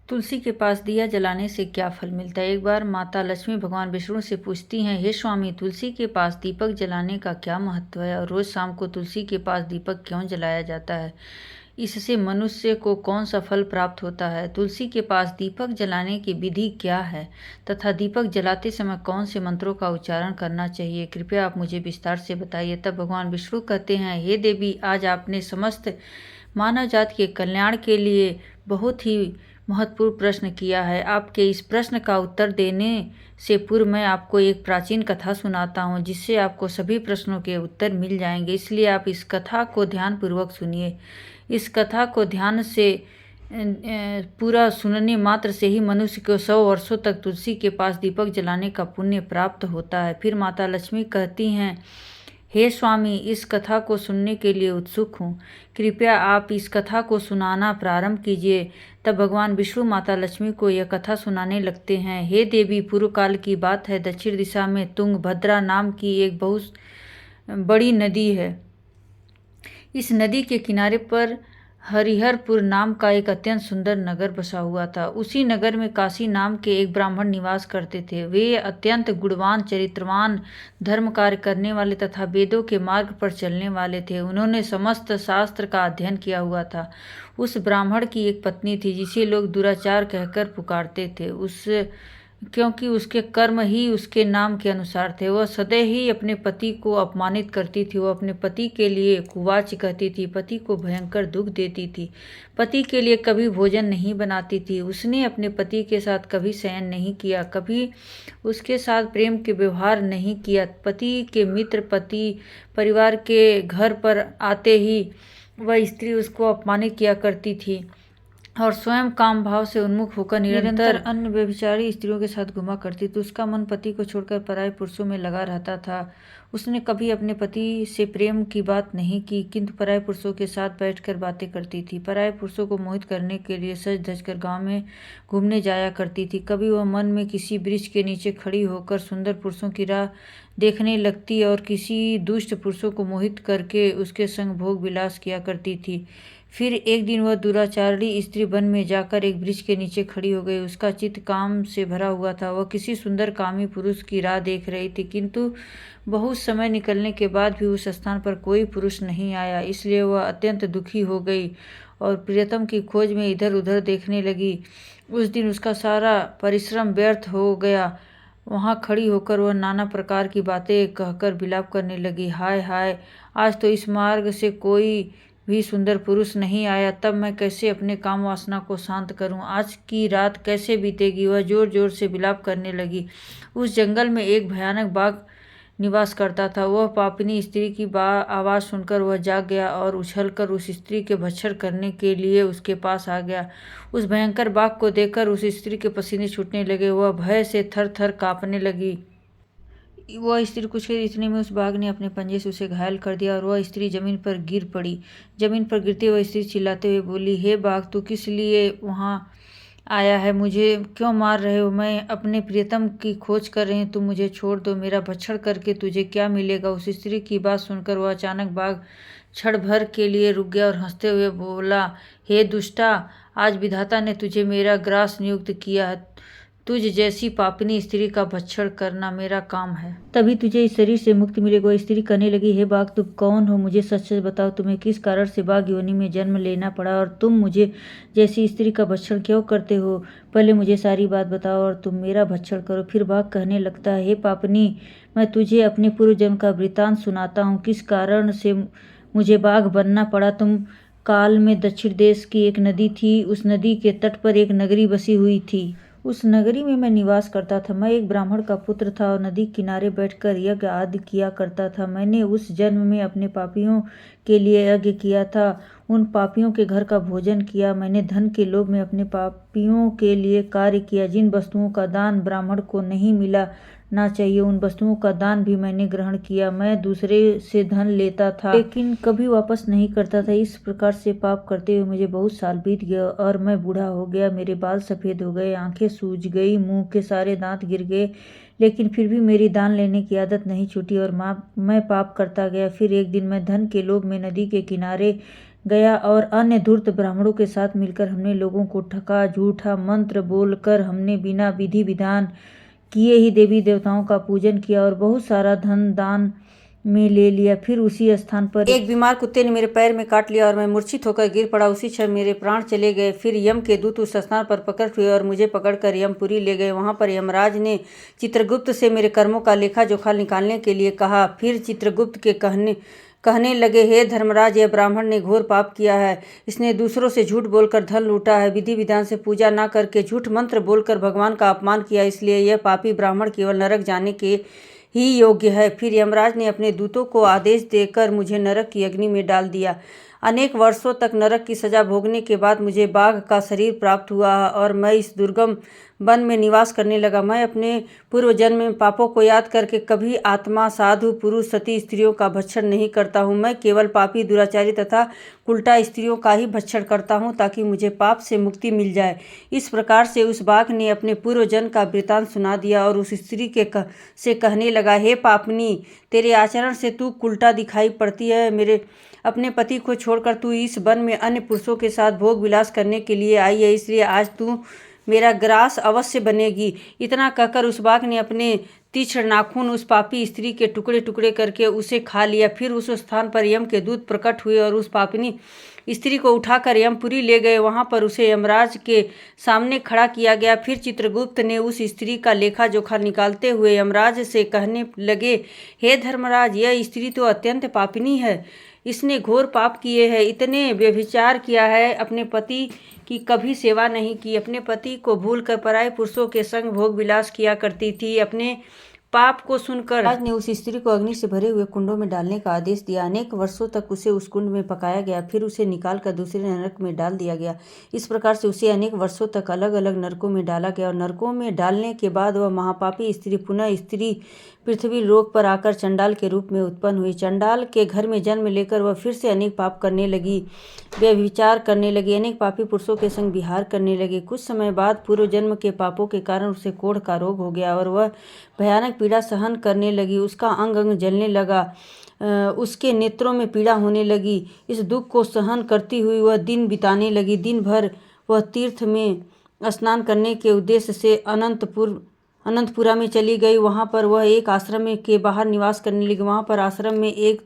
तुलसी के पास दिया जलाने से क्या फल मिलता है? एक बार माता लक्ष्मी भगवान विष्णु से पूछती हैं, हे स्वामी, तुलसी के पास दीपक जलाने का क्या महत्व है और रोज शाम को तुलसी के पास दीपक क्यों जलाया जाता है? इससे मनुष्य को कौन सा फल प्राप्त होता है? तुलसी के पास दीपक जलाने की विधि क्या है तथा दीपक जलाते समय कौन से मंत्रों का उच्चारण करना चाहिए? कृपया आप मुझे विस्तार से बताइए। तब भगवान विष्णु कहते हैं, हे देवी, आज आपने समस्त मानव जाति के कल्याण के लिए बहुत ही महत्वपूर्ण प्रश्न किया है। आपके इस प्रश्न का उत्तर देने से पूर्व मैं आपको एक प्राचीन कथा सुनाता हूँ, जिससे आपको सभी प्रश्नों के उत्तर मिल जाएंगे। इसलिए आप इस कथा को ध्यानपूर्वक सुनिए। इस कथा को ध्यान से पूरा सुनने मात्र से ही मनुष्य को 100 वर्षों तक तुलसी के पास दीपक जलाने का पुण्य प्राप्त होता है। फिर माता लक्ष्मी कहती हैं, हे स्वामी, इस कथा को सुनने के लिए उत्सुक हूँ। कृपया आप इस कथा को सुनाना प्रारंभ कीजिए। तब भगवान विष्णु माता लक्ष्मी को यह कथा सुनाने लगते हैं। हे देवी, पूर्व काल की बात है। दक्षिण दिशा में तुंगभद्रा नाम की एक बहुत बड़ी नदी है। इस नदी के किनारे पर हरिहरपुर नाम का एक अत्यंत सुंदर नगर बसा हुआ था। उसी नगर में काशी नाम के एक ब्राह्मण निवास करते थे। वे अत्यंत गुणवान, चरित्रवान, धर्म कार्य करने वाले तथा वेदों के मार्ग पर चलने वाले थे। उन्होंने समस्त शास्त्र का अध्ययन किया हुआ था। उस ब्राह्मण की एक पत्नी थी, जिसे लोग दुराचार कहकर पुकारते थे, क्योंकि उसके कर्म ही उसके नाम के अनुसार थे। वह सदैव ही अपने पति को अपमानित करती थी। वह अपने पति के लिए कुवाच कहती थी, पति को भयंकर दुख देती थी, पति के लिए कभी भोजन नहीं बनाती थी। उसने अपने पति के साथ कभी शयन नहीं किया, कभी उसके साथ प्रेम के व्यवहार नहीं किया। पति के मित्र, पति परिवार के घर पर आते ही वह स्त्री उसको अपमानित किया करती थी और स्वयं काम भाव से उन्मुख होकर निरंतर अन्य व्यभिचारी स्त्रियों के साथ घुमा करती थी। उसका मन पति को छोड़कर पराये पुरुषों में लगा रहता था। उसने कभी अपने पति से प्रेम की बात नहीं की, किंतु पराये पुरुषों के साथ बैठकर बातें करती थी। पराये पुरुषों को मोहित करने के लिए सज धज कर गाँव में घूमने जाया करती थी। कभी वह मन में किसी वृक्ष के नीचे खड़ी होकर सुंदर पुरुषों की राह देखने लगती और किसी दुष्ट पुरुषों को मोहित करके उसके संग भोग विलास किया करती थी। फिर एक दिन वह दुराचारी स्त्री वन में जाकर एक वृक्ष के नीचे खड़ी हो गई। उसका चित्त काम से भरा हुआ था। वह किसी सुंदर कामी पुरुष की राह देख रही थी, किंतु बहुत समय निकलने के बाद भी उस स्थान पर कोई पुरुष नहीं आया। इसलिए वह अत्यंत दुखी हो गई और प्रियतम की खोज में इधर उधर देखने लगी। उस दिन उसका सारा परिश्रम व्यर्थ हो गया। वहाँ खड़ी होकर वह नाना प्रकार की बातें कहकर विलाप करने लगी। हाय हाय, आज तो इस मार्ग से कोई भी सुंदर पुरुष नहीं आया, तब मैं कैसे अपने काम वासना को शांत करूं? आज की रात कैसे बीतेगी? वह जोर जोर से विलाप करने लगी। उस जंगल में एक भयानक बाघ निवास करता था। वह पापिनी स्त्री की आवाज़ सुनकर वह जाग गया और उछलकर उस स्त्री के भक्षण करने के लिए उसके पास आ गया। उस भयंकर बाघ को देखकर उस स्त्री के पसीने छूटने लगे। वह भय से थर थर काँपने लगी। वह स्त्री कुछ इतने में उस बाघ ने अपने पंजे से उसे घायल कर दिया और वह स्त्री जमीन पर गिर पड़ी। जमीन पर गिरते हुए स्त्री चिल्लाते हुए बोली, हे बाघ, तू किस लिए वहाँ आया है? मुझे क्यों मार रहे हो? मैं अपने प्रियतम की खोज कर रही हूँ, तुम मुझे छोड़ दो। मेरा भक्षण करके तुझे क्या मिलेगा? उस स्त्री की बात सुनकर वह अचानक बाघ क्षण भर के लिए रुक गया और हंसते हुए बोला, हे दुष्टा, आज विधाता ने तुझे मेरा ग्रास नियुक्त किया है। तुझ जैसी पापिनी स्त्री का भक्षण करना मेरा काम है, तभी तुझे इस शरीर से मुक्ति मिलेगी। वह स्त्री कहने लगी, हे बाघ, तुम कौन हो? मुझे सच सच बताओ, तुम्हें किस कारण से बाघ योनि में जन्म लेना पड़ा और तुम मुझे जैसी स्त्री का भक्षण क्यों करते हो? पहले मुझे सारी बात बताओ और तुम मेरा भक्षण करो। फिर बाघ कहने लगता है, हे पापनी, मैं तुझे अपने पूर्व जन्म का वृतांत सुनाता हूँ, किस कारण से मुझे बाघ बनना पड़ा। तुम काल में दक्षिण देश की एक नदी थी। उस नदी के तट पर एक नगरी बसी हुई थी। उस नगरी में मैं निवास करता था। मैं एक ब्राह्मण का पुत्र था और नदी किनारे बैठकर यज्ञ आदि किया करता था। मैंने उस जन्म में अपने पापियों के लिए यज्ञ किया था, उन पापियों के घर का भोजन किया। मैंने धन के लोभ में अपने पापियों के लिए कार्य किया। जिन वस्तुओं का दान ब्राह्मण को नहीं मिला ना चाहिए, उन वस्तुओं का दान भी मैंने ग्रहण किया। मैं दूसरे से धन लेता था, लेकिन कभी वापस नहीं करता था। इस प्रकार से पाप करते हुए मुझे बहुत साल बीत गए और मैं बूढ़ा हो गया। मेरे बाल सफ़ेद हो गए, आंखें सूज गई, मुंह के सारे दांत गिर गए, लेकिन फिर भी मेरी दान लेने की आदत नहीं छूटी और मैं पाप करता गया। फिर एक दिन मैं धन के लोभ में नदी के किनारे गया और अन्य धूर्त ब्राह्मणों के साथ मिलकर हमने लोगों को ठगा। झूठा मंत्र बोलकर हमने बिना विधि विधान किए ही देवी देवताओं का पूजन किया और बहुत सारा धन दान में ले लिया। फिर उसी स्थान पर एक बीमार कुत्ते ने मेरे पैर में काट लिया और मैं मूर्छित होकर गिर पड़ा। उसी क्षण मेरे प्राण चले गए। फिर यम के दूत उस स्थान पर प्रकट हुए और मुझे पकड़कर यमपुरी ले गए। वहां पर यमराज ने चित्रगुप्त से मेरे कर्मों का लेखा जोखा निकालने के लिए कहा। फिर चित्रगुप्त के कहने लगे, हे धर्मराज, यह ब्राह्मण ने घोर पाप किया है। इसने दूसरों से झूठ बोलकर धन लूटा है, विधि विधान से पूजा न करके झूठ मंत्र बोलकर भगवान का अपमान किया। इसलिए यह पापी ब्राह्मण केवल नरक जाने के ही योग्य है। फिर यमराज ने अपने दूतों को आदेश देकर मुझे नरक की अग्नि में डाल दिया। अनेक वर्षों तक नरक की सजा भोगने के बाद मुझे बाघ का शरीर प्राप्त हुआ और मैं इस दुर्गम वन में निवास करने लगा। मैं अपने पूर्व जन्म में पापों को याद करके कभी आत्मा, साधु, पुरुष, सती स्त्रियों का भक्षण नहीं करता हूँ। मैं केवल पापी, दुराचारी तथा उल्टा स्त्रियों का ही भक्षण करता हूँ ताकि मुझे पाप से मुक्ति मिल जाए। इस प्रकार से उस बाघ ने अपने पूर्व जन्म का वृतांत सुना दिया और उस स्त्री से कहने लगा, हे पापनी, तेरे आचरण से तू उल्टा दिखाई पड़ती है। मेरे अपने पति को छोड़कर तू इस वन में अन्य पुरुषों के साथ भोग विलास करने के लिए आई है, इसलिए आज तू मेरा ग्रास अवश्य बनेगी। इतना कहकर उस बाघ ने अपने तीक्ष्ण नाखून उस पापी स्त्री के टुकड़े टुकड़े करके उसे खा लिया। फिर उस स्थान पर यम के दूत प्रकट हुए और उस पापिनी स्त्री को उठाकर यमपुरी ले गए। वहां पर उसे यमराज के सामने खड़ा किया गया। फिर चित्रगुप्त ने उस स्त्री का लेखा जोखा निकालते हुए यमराज से कहने लगे, हे धर्मराज, यह स्त्री तो अत्यंत पापिनी है। इसने घोर पाप किए हैं, इतने व्यभिचार किया है, अपने पति की कभी सेवा नहीं की, अपने पति को भूलकर पराये पुरुषों के संग भोग विलास किया करती थी। अपने पाप को सुनकर राज ने उस स्त्री को अग्नि से भरे हुए कुंडों में डालने का आदेश दिया। अनेक वर्षों तक उसे उस कुंड में पकाया गया, फिर उसे निकालकर दूसरे नरक में डाल दिया गया। इस प्रकार से उसे अनेक वर्षों तक अलग अलग नरकों में डाला गया और नरकों में डालने के बाद वह महापापी स्त्री पुनः स्त्री पृथ्वी लोक पर आकर चंडाल के रूप में उत्पन्न हुई। चंडाल के घर में जन्म लेकर वह फिर से अनेक पाप करने लगी, व्यभिचार करने लगी, अनेक पापी पुरुषों के संग विहार करने लगी। कुछ समय बाद पूर्व जन्म के पापों के कारण उसे कोढ़ का रोग हो गया और वह भयानक पीड़ा सहन करने लगी। उसका अंग अंग जलने लगा, उसके नेत्रों में पीड़ा होने लगी। इस दुख को सहन करती हुई वह दिन बिताने लगी। दिन भर वह तीर्थ में स्नान करने के उद्देश्य से अनंतपुरा में चली गई। वहां पर वह एक आश्रम के बाहर निवास करने लगी। वहां पर आश्रम में एक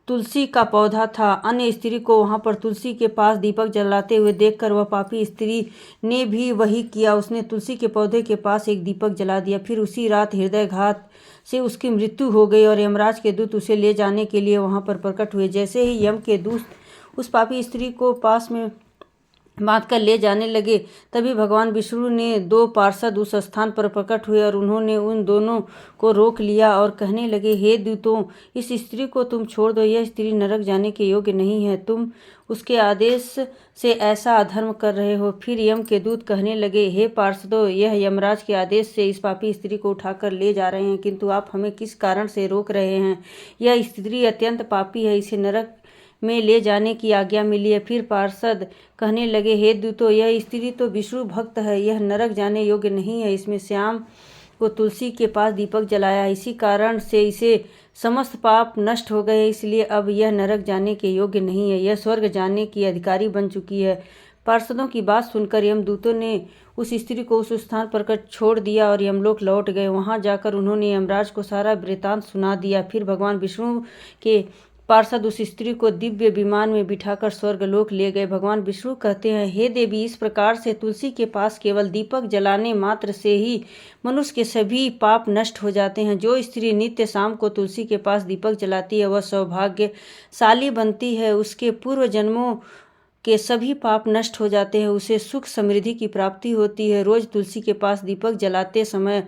तुलसी का पौधा था। अन्य स्त्री को वहां पर तुलसी के पास दीपक जलाते हुए देखकर वह पापी स्त्री ने भी वही किया। उसने तुलसी के पौधे के पास एक दीपक जला दिया। फिर उसी रात हृदयघात से उसकी मृत्यु हो गई और यमराज के दूत उसे ले जाने के लिए वहां पर प्रकट हुए। जैसे ही यम के दूत उस पापी स्त्री को पास में बांध कर ले जाने लगे, तभी भगवान विष्णु ने दो पार्षद उस स्थान पर प्रकट हुए और उन्होंने उन दोनों को रोक लिया और कहने लगे, हे दूतों, इस स्त्री को तुम छोड़ दो। यह स्त्री नरक जाने के योग्य नहीं है। तुम उसके आदेश से ऐसा अधर्म कर रहे हो। फिर यम के दूत कहने लगे, हे पार्षदों, यह यमराज के आदेश से इस पापी स्त्री को उठाकर ले जा रहे हैं, किंतु आप हमें किस कारण से रोक रहे हैं? यह स्त्री अत्यंत पापी है, इसे नरक में ले जाने की आज्ञा मिली है। फिर पार्षद कहने लगे, हे दूतों, यह स्त्री तो विष्णु भक्त है, यह नरक जाने योग्य नहीं है। इसमें श्याम को तुलसी के पास दीपक जलाया, इसी कारण से इसे समस्त पाप नष्ट हो गए, इसलिए अब यह नरक जाने के योग्य नहीं है, यह स्वर्ग जाने की अधिकारी बन चुकी है। पार्षदों की बात सुनकर यमदूतों ने उस स्त्री को उस स्थान पर छोड़ दिया और यमलोक लौट गए। वहां जाकर उन्होंने यमराज को सारा वृतांत सुना दिया। फिर भगवान विष्णु के पार्षद उस स्त्री को दिव्य विमान में बिठाकर स्वर्गलोक ले गए। भगवान विष्णु कहते हैं, हे देवी, इस प्रकार से तुलसी के पास केवल दीपक जलाने मात्र से ही मनुष्य के सभी पाप नष्ट हो जाते हैं। जो स्त्री नित्य शाम को तुलसी के पास दीपक जलाती है वह सौभाग्यशाली बनती है, उसके पूर्व जन्मों के सभी पाप नष्ट हो जाते हैं, उसे सुख समृद्धि की प्राप्ति होती है। रोज तुलसी के पास दीपक जलाते समय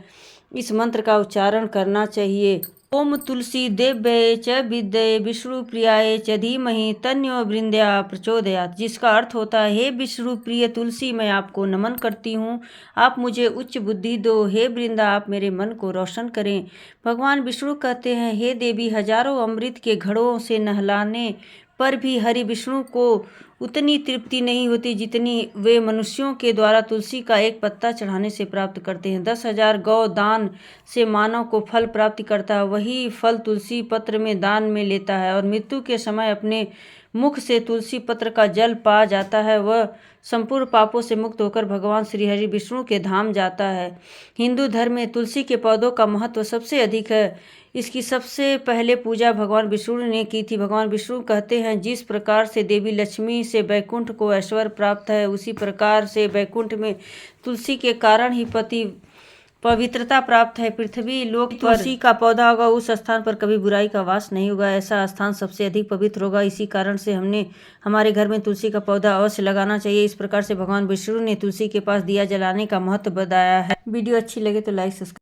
इस मंत्र का उच्चारण करना चाहिए। ओम तुलसी देव्यै च विद्ये विष्णु प्रियाय च धीमहि तन्नो बृंद्या प्रचोदयात्, जिसका अर्थ होता है, हे विष्णु प्रिय तुलसी, मैं आपको नमन करती हूँ, आप मुझे उच्च बुद्धि दो। हे वृंदा, आप मेरे मन को रोशन करें। भगवान विष्णु कहते हैं, हे देवी, हजारों अमृत के घड़ों से नहलाने पर भी हरि विष्णु को उतनी तृप्ति नहीं होती जितनी वे मनुष्यों के द्वारा तुलसी का एक पत्ता चढ़ाने से प्राप्त करते हैं। 10,000 गौ दान से मानव को फल प्राप्त करता है, वही फल तुलसी पत्र में दान में लेता है और मृत्यु के समय अपने मुख से तुलसी पत्र का जल पा जाता है वह संपूर्ण पापों से मुक्त होकर भगवान श्री हरि विष्णु के धाम जाता है। हिंदू धर्म में तुलसी के पौधों का महत्व सबसे अधिक है। इसकी सबसे पहले पूजा भगवान विष्णु ने की थी। भगवान विष्णु कहते हैं, जिस प्रकार से देवी लक्ष्मी से वैकुंठ को ऐश्वर्य प्राप्त है, उसी प्रकार से वैकुंठ में तुलसी के कारण ही पवित्रता प्राप्त है। पृथ्वी लोक पर तुलसी का पौधा होगा, उस स्थान पर कभी बुराई का वास नहीं होगा। ऐसा स्थान सबसे अधिक पवित्र होगा। इसी कारण से हमने हमारे घर में तुलसी का पौधा अवश्य लगाना चाहिए। इस प्रकार से भगवान विष्णु ने तुलसी के पास दिया जलाने का महत्व बताया है। वीडियो अच्छी लगे तो लाइक सब्सक्राइब